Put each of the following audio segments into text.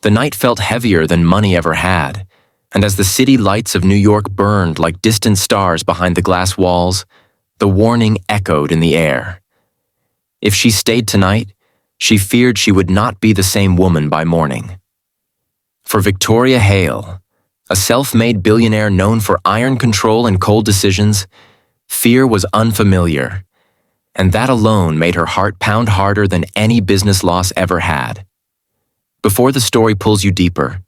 The night felt heavier than money ever had, and as the city lights of New York burned like distant stars behind the glass walls, the warning echoed in the air. If she stayed tonight, she feared she would not be the same woman by morning. For Victoria Hale, a self-made billionaire known for iron control and cold decisions, fear was unfamiliar, and that alone made her heart pound harder than any business loss ever had. Before the story pulls you deeper,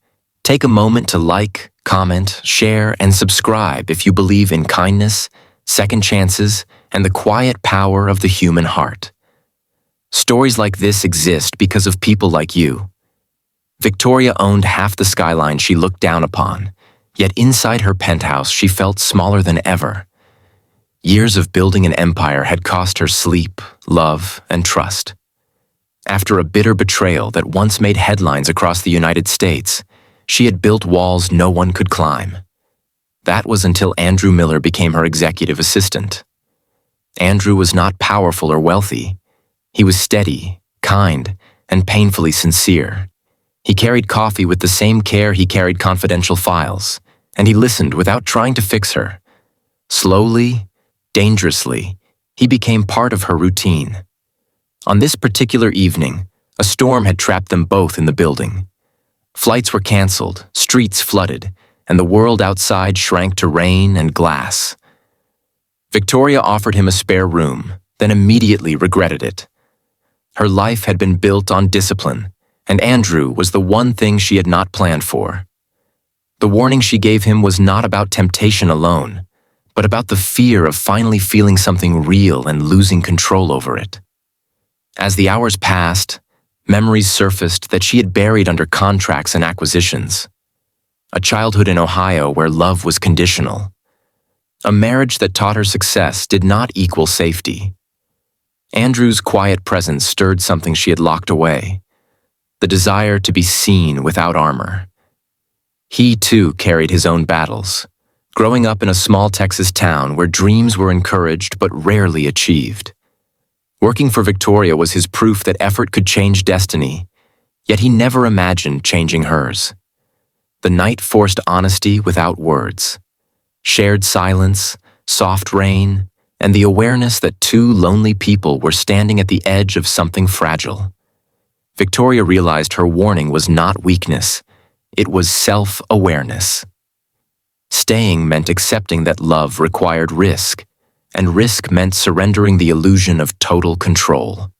take a moment to like, comment, share, and subscribe if you believe in kindness, second chances, and the quiet power of the human heart. Stories like this exist because of people like you. Victoria owned half the skyline she looked down upon, yet inside her penthouse she felt smaller than ever. Years of building an empire had cost her sleep, love, and trust. After a bitter betrayal that once made headlines across the United States, she had built walls no one could climb. That was until Andrew Miller became her executive assistant. Andrew was not powerful or wealthy. He was steady, kind, and painfully sincere. He carried coffee with the same care he carried confidential files, and he listened without trying to fix her. Slowly, dangerously, he became part of her routine. On this particular evening, a storm had trapped them both in the building. Flights were canceled, streets flooded, and the world outside shrank to rain and glass. Victoria offered him a spare room, then immediately regretted it. Her life had been built on discipline, and Andrew was the one thing she had not planned for. The warning she gave him was not about temptation alone, but about the fear of finally feeling something real and losing control over it. As the hours passed, memories surfaced that she had buried under contracts and acquisitions. A childhood in Ohio where love was conditional. A marriage that taught her success did not equal safety. Andrew's quiet presence stirred something she had locked away, the desire to be seen without armor. He, too, carried his own battles, growing up in a small Texas town where dreams were encouraged but rarely achieved. Working for Victoria was his proof that effort could change destiny, yet he never imagined changing hers. The night forced honesty without words, shared silence, soft rain, and the awareness that two lonely people were standing at the edge of something fragile. Victoria realized her warning was not weakness, it was self-awareness. Staying meant accepting that love required risk, and risk meant surrendering the illusion of total control.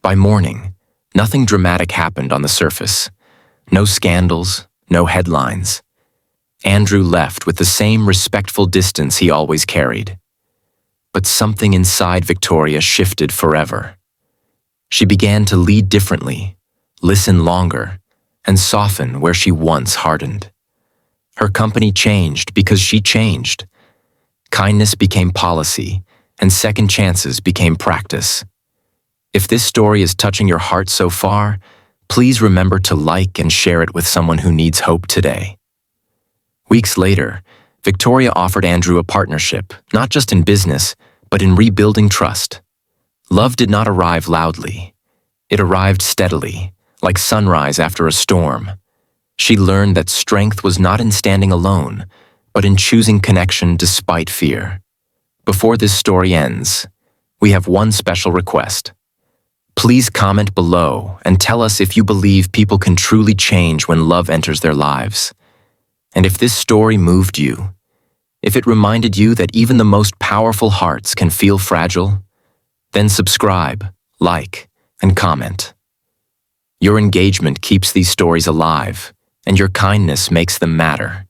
By morning, nothing dramatic happened on the surface. No scandals, no headlines. Andrew left with the same respectful distance he always carried. But something inside Victoria shifted forever. She began to lead differently, listen longer, and soften where she once hardened. Her company changed because she changed. Kindness became policy, and second chances became practice. If this story is touching your heart so far, please remember to like and share it with someone who needs hope today. Weeks later, Victoria offered Andrew a partnership, not just in business, but in rebuilding trust. Love did not arrive loudly. It arrived steadily, like sunrise after a storm. She learned that strength was not in standing alone, but in choosing connection despite fear. Before this story ends, we have one special request. Please comment below and tell us if you believe people can truly change when love enters their lives. And if this story moved you, if it reminded you that even the most powerful hearts can feel fragile, then subscribe, like, and comment. Your engagement keeps these stories alive, and your kindness makes them matter.